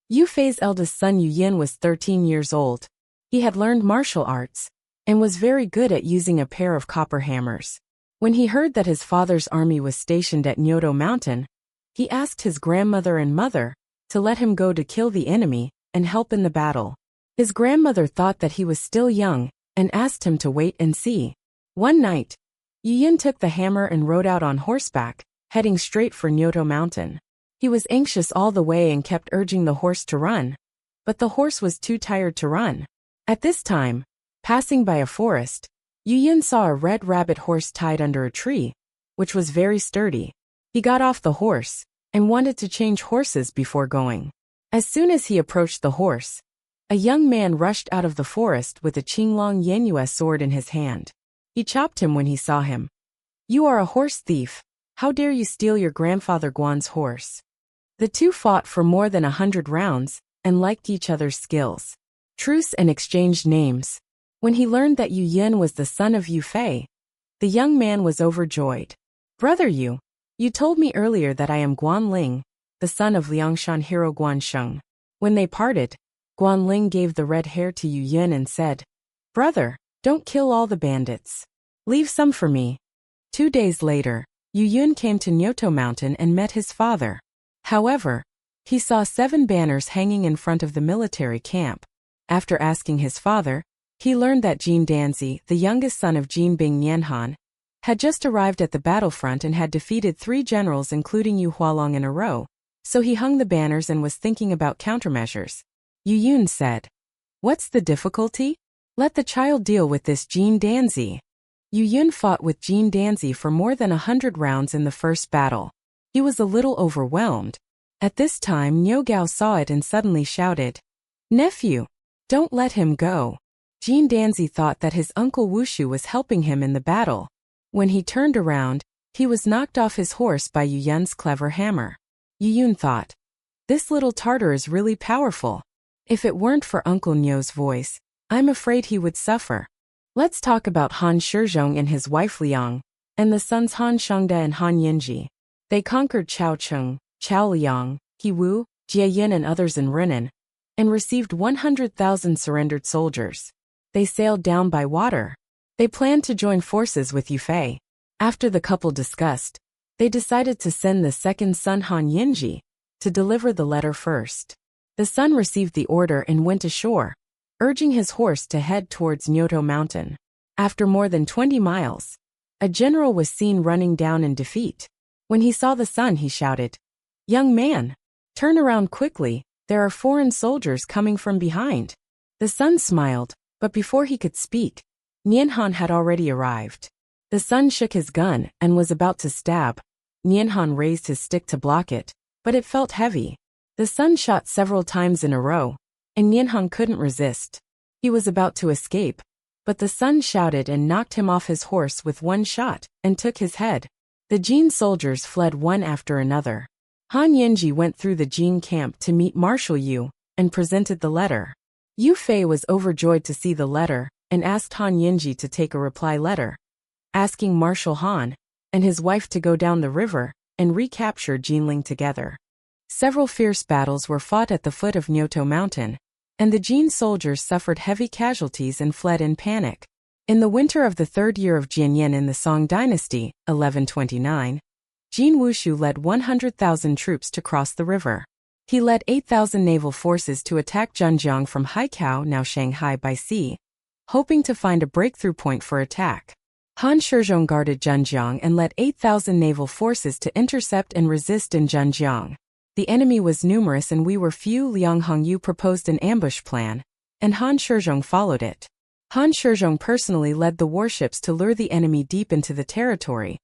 Yue Fei's eldest son Yu Yin was 13 years old. He had learned martial arts and was very good at using a pair of copper hammers. When he heard that his father's army was stationed at Nyoto Mountain, he asked his grandmother and mother to let him go to kill the enemy and help in the battle. His grandmother thought that he was still young and asked him to wait and see. One night, Yu Yin took the hammer and rode out on horseback, heading straight for Nyoto Mountain. He was anxious all the way and kept urging the horse to run, but the horse was too tired to run. At this time, passing by a forest, Yu Yin saw a red rabbit horse tied under a tree, which was very sturdy. He got off the horse and wanted to change horses before going. As soon as he approached the horse, a young man rushed out of the forest with a Qinglong Yanyue sword in his hand. He chopped him when he saw him. "You are a horse thief. How dare you steal your grandfather Guan's horse?" The two fought for more than 100 rounds and liked each other's skills. Truce and exchanged names. When he learned that Yu Yin was the son of Yue Fei, the young man was overjoyed. "Brother Yu, you told me earlier that I am Guan Ling, the son of Liaocheng hero Guan Sheng." When they parted, Guan Ling gave the red hair to Yu Yin and said, "Brother, don't kill all the bandits. Leave some for me." 2 days later, Yu Yin came to Nyoto Mountain and met his father. However, he saw 7 banners hanging in front of the military camp. After asking his father, he learned that Jin Dynasty, the youngest son of Jin Bing, had just arrived at the battlefront and had defeated 3 generals including Yu Hualong in a row, so he hung the banners and was thinking about countermeasures. Yu Yin said, "What's the difficulty? Let the child deal with this Jin Dynasty." Yu Yin fought with Jin Dynasty for more than 100 rounds in the first battle. He was a little overwhelmed. At this time Niu Gao saw it and suddenly shouted, "Nephew, don't let him go." Jin Dynasty thought that his uncle Wushu was helping him in the battle. When he turned around, he was knocked off his horse by Yu Yin's clever hammer. Yu Yin thought, "This little Tartar is really powerful. If it weren't for Uncle Niu's voice, I'm afraid he would suffer." Let's talk about Han Shizhong and his wife Liang, and the sons Han Shangde and Han Yinji. They conquered Chaocheng, Chaoliang, Hiwu, Jieyin and others in Henan, and received 100,000 surrendered soldiers. They sailed down by water. They planned to join forces with Yue Fei. After the couple discussed, they decided to send the second son Han Yinji to deliver the letter first. The son received the order and went ashore, urging his horse to head towards Nyoto Mountain. After more than 20 miles, a general was seen running down in defeat. When he saw the son, he shouted, "Young man, turn around quickly, there are foreign soldiers coming from behind." The son smiled, but before he could speak, Nianhan had already arrived. The son shook his gun and was about to stab. Nianhan raised his stick to block it, but it felt heavy. The son shot several times in a row, and Nianhan couldn't resist. He was about to escape, but the son shouted and knocked him off his horse with one shot and took his head. The Jin soldiers fled one after another. Han Yinji went through the Jin camp to meet Marshal Yu and presented the letter. Yue Fei was overjoyed to see the letter and asked Han Yinji to take a reply letter, asking Marshal Han and his wife to go down the river and recapture Jinling together. Several fierce battles were fought at the foot of Nyoto Mountain, and the Jin soldiers suffered heavy casualties and fled in panic. In the winter of the 3rd year of Jianyin in the Song Dynasty, 1129, Jin Wushu led 100,000 troops to cross the river. He led 8,000 naval forces to attack Zhenjiang from Haikao, now Shanghai, by sea, hoping to find a breakthrough point for attack. Han Shizhong guarded Zhenjiang and led 8,000 naval forces to intercept and resist in Zhenjiang. The enemy was numerous and we were few. Liang Hongyu proposed an ambush plan, and Han Shizhong followed it. Han Shizhong personally led the warships to lure the enemy deep into the territory,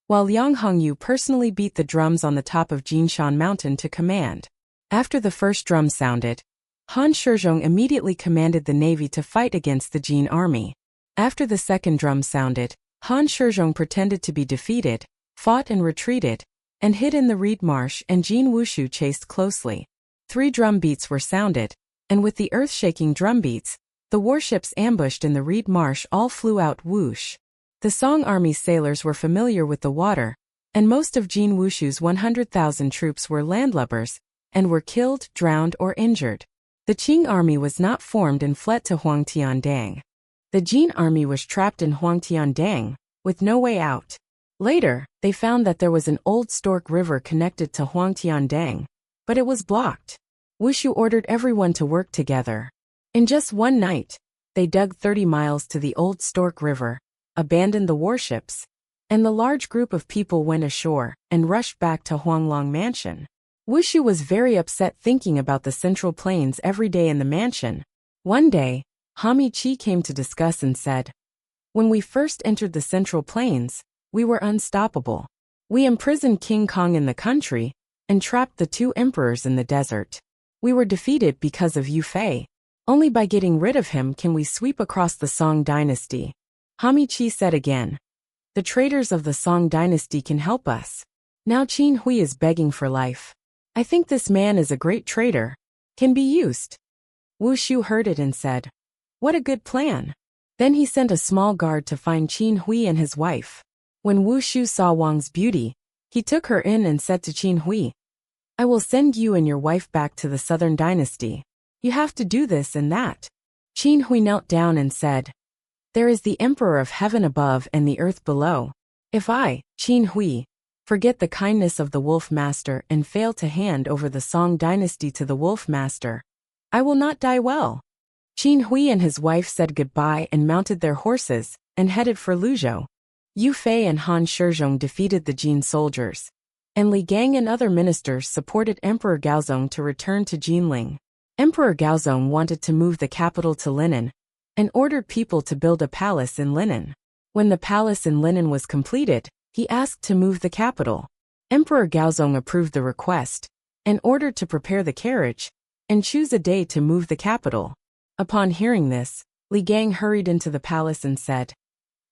while Liang Hongyu personally beat the drums on the top of Jinshan Mountain to command. After the first drum sounded, Han Shizhong immediately commanded the navy to fight against the Jin army. After the second drum sounded, Han Shizhong pretended to be defeated, fought and retreated, and hid in the reed marsh, and Jin Wushu chased closely. 3 drum beats were sounded, and with the earth-shaking drum beats, the warships ambushed in the reed marsh all flew out whoosh. The Song army's sailors were familiar with the water, and most of Jin Wushu's 100,000 troops were landlubbers, and were killed, drowned, or injured. The Qing army was not formed and fled to Huangtiandang. The Jin army was trapped in Huangtiandang, with no way out. Later, they found that there was an old Stork River connected to Huangtiandang, but it was blocked. Wushu ordered everyone to work together. In just one night, they dug 30 miles to the old Stork River, abandoned the warships, and the large group of people went ashore and rushed back to Huanglong Mansion. Wushu was very upset thinking about the Central Plains every day in the mansion. One day, Hami Qi came to discuss and said, "When we first entered the Central Plains, we were unstoppable. We imprisoned King Kong in the country and trapped the two emperors in the desert. We were defeated because of Yue Fei. Only by getting rid of him can we sweep across the Song Dynasty." Hami Qi said again, "The traders of the Song Dynasty can help us. Now Qin Hui is begging for life. I think this man is a great trader, can be used." Wu Shu heard it and said, "What a good plan." Then he sent a small guard to find Qin Hui and his wife. When Wu Shu saw Wang's beauty, he took her in and said to Qin Hui, "I will send you and your wife back to the Southern Dynasty. You have to do this and that." Qin Hui knelt down and said, "There is the Emperor of heaven above and the earth below. If I, Qin Hui, forget the kindness of the Wolf Master and fail to hand over the Song Dynasty to the Wolf Master, I will not die well." Qin Hui and his wife said goodbye and mounted their horses and headed for Luzhou. Yue Fei and Han Shizhong defeated the Jin soldiers, and Li Gang and other ministers supported Emperor Gaozong to return to Jinling. Emperor Gaozong wanted to move the capital to Linan and ordered people to build a palace in Linan. When the palace in Linan was completed, he asked to move the capital. Emperor Gaozong approved the request and ordered to prepare the carriage and choose a day to move the capital. Upon hearing this, Li Gang hurried into the palace and said,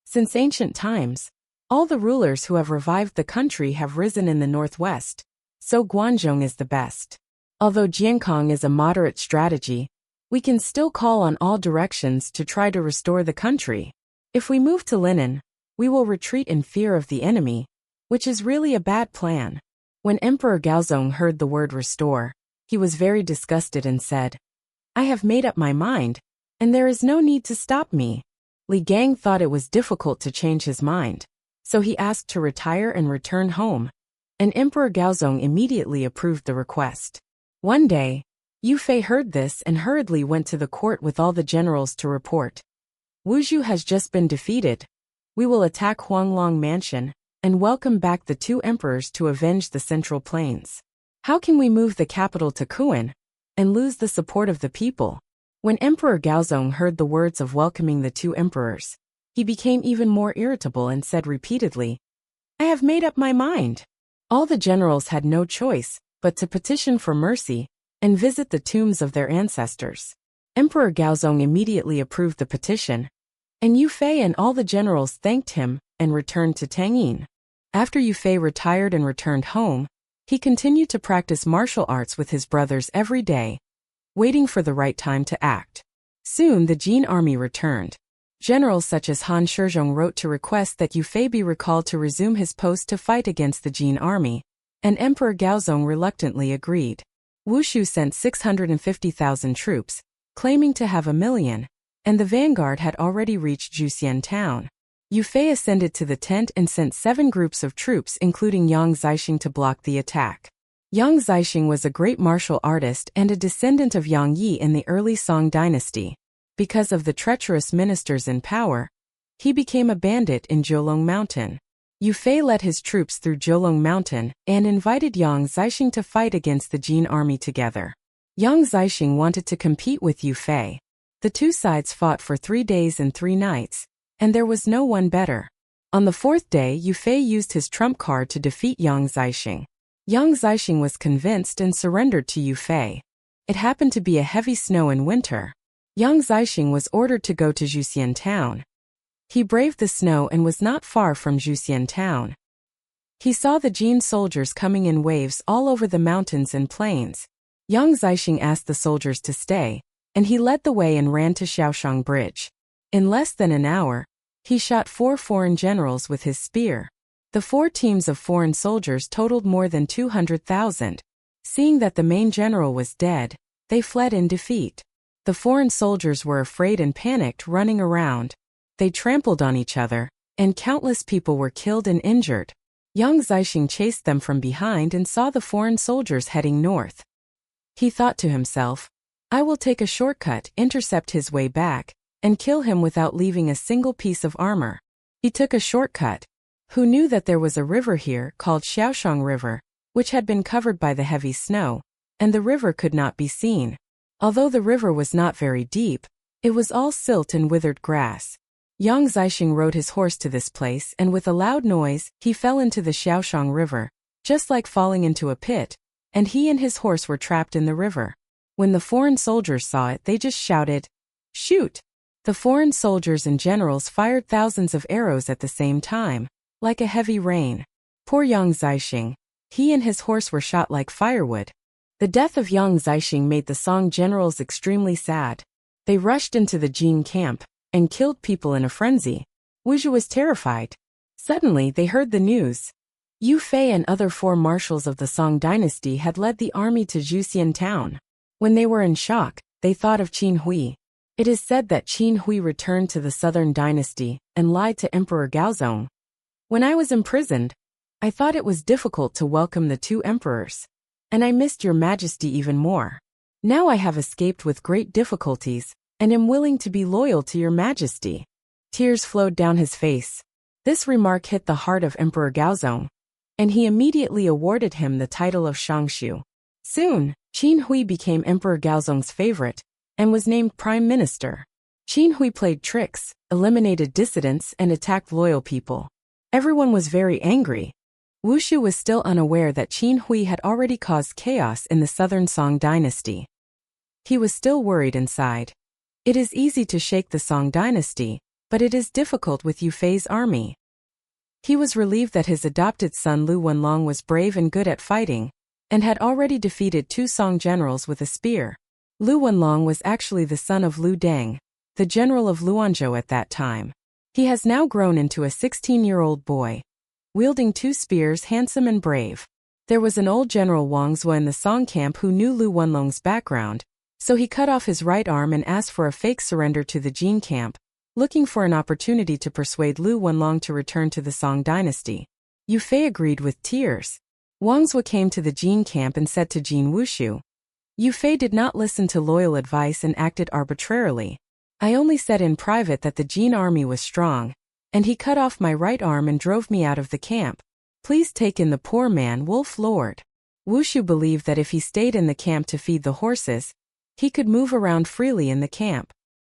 "Since ancient times, all the rulers who have revived the country have risen in the northwest, so Guanzhong is the best. Although Jiankong is a moderate strategy, we can still call on all directions to try to restore the country. If we move to Linan, we will retreat in fear of the enemy, which is really a bad plan." When Emperor Gaozong heard the word restore, he was very disgusted and said, "I have made up my mind, and there is no need to stop me." Li Gang thought it was difficult to change his mind, so he asked to retire and return home, and Emperor Gaozong immediately approved the request. One day, Yue Fei heard this and hurriedly went to the court with all the generals to report. "Wuzhu has just been defeated. We will attack Huanglong Mansion and welcome back the two emperors to avenge the Central Plains. How can we move the capital to Kuan and lose the support of the people?" When Emperor Gaozong heard the words of welcoming the two emperors, he became even more irritable and said repeatedly, "I have made up my mind." All the generals had no choice but to petition for mercy and visit the tombs of their ancestors. Emperor Gaozong immediately approved the petition, and Yue Fei and all the generals thanked him and returned to Tangyin. After Yue Fei retired and returned home, he continued to practice martial arts with his brothers every day, waiting for the right time to act. Soon the Jin army returned. Generals such as Han Shizhong wrote to request that Yue Fei be recalled to resume his post to fight against the Jin army, and Emperor Gaozong reluctantly agreed. Wu Shu sent 650,000 troops, claiming to have 1,000,000, and the vanguard had already reached Juxian town. Yue Fei ascended to the tent and sent 7 groups of troops including Yang Zixing to block the attack. Yang Zixing was a great martial artist and a descendant of Yang Yi in the early Song Dynasty. Because of the treacherous ministers in power, he became a bandit in Jiulong Mountain. Yue Fei led his troops through Jiulong Mountain and invited Yang Zixing to fight against the Jin army together. Yang Zixing wanted to compete with Yue Fei. The two sides fought for 3 days and 3 nights, and there was no one better. On the 4th day, Yue Fei used his trump card to defeat Yang Zixing. Yang Zixing was convinced and surrendered to Yue Fei. It happened to be a heavy snow in winter. Yang Zixing was ordered to go to Juxian town. He braved the snow and was not far from Juxian town. He saw the Jin soldiers coming in waves all over the mountains and plains. Yang Zixing asked the soldiers to stay, and he led the way and ran to Xiaoshang Bridge. In less than an hour, he shot 4 foreign generals with his spear. The 4 teams of foreign soldiers totaled more than 200,000. Seeing that the main general was dead, they fled in defeat. The foreign soldiers were afraid and panicked, running around. They trampled on each other, and countless people were killed and injured. Yang Zixing chased them from behind and saw the foreign soldiers heading north. He thought to himself, I will take a shortcut, intercept his way back, and kill him without leaving a single piece of armor. He took a shortcut. Who knew that there was a river here called Xiaocheng River, which had been covered by the heavy snow, and the river could not be seen. Although the river was not very deep, it was all silt and withered grass. Yang Zixing rode his horse to this place, and with a loud noise, he fell into the Xiaocheng River, just like falling into a pit, and he and his horse were trapped in the river. When the foreign soldiers saw it, they just shouted, "Shoot!" The foreign soldiers and generals fired thousands of arrows at the same time, like a heavy rain. Poor Yang Zixing. He and his horse were shot like firewood. The death of Yang Zixing made the Song generals extremely sad. They rushed into the Jin camp and killed people in a frenzy. Wuzhu was terrified. Suddenly they heard the news. Yue Fei and other 4 marshals of the Song dynasty had led the army to Juxian town. When they were in shock, they thought of Qin Hui. It is said that Qin Hui returned to the Southern Dynasty and lied to Emperor Gaozong. When I was imprisoned, I thought it was difficult to welcome the 2 emperors. And I missed your majesty even more. Now I have escaped with great difficulties, and am willing to be loyal to your majesty. Tears flowed down his face. This remark hit the heart of Emperor Gaozong, and he immediately awarded him the title of Xiangzhou. Soon, Qin Hui became Emperor Gaozong's favorite, and was named Prime Minister. Qin Hui played tricks, eliminated dissidents, and attacked loyal people. Everyone was very angry. Wushu was still unaware that Qin Hui had already caused chaos in the Southern Song Dynasty. He was still worried inside. It is easy to shake the Song Dynasty, but it is difficult with Yue Fei's army. He was relieved that his adopted son Lu Wenlong was brave and good at fighting, and had already defeated 2 Song generals with a spear. Lu Wenlong was actually the son of Lu Deng, the general of Liaocheng at that time. He has now grown into a 16-year-old boy, wielding 2 spears, handsome and brave. There was an old general Wang Zhuo in the Song camp who knew Lu Wenlong's background, so he cut off his right arm and asked for a fake surrender to the Jin camp, looking for an opportunity to persuade Lu Wenlong to return to the Song dynasty. Yue Fei agreed with tears. Wang Zhuo came to the Jin camp and said to Jin Wushu, Yue Fei did not listen to loyal advice and acted arbitrarily. I only said in private that the Jin army was strong, and he cut off my right arm and drove me out of the camp. Please take in the poor man, Wolf Lord. Wushu believed that if he stayed in the camp to feed the horses, he could move around freely in the camp.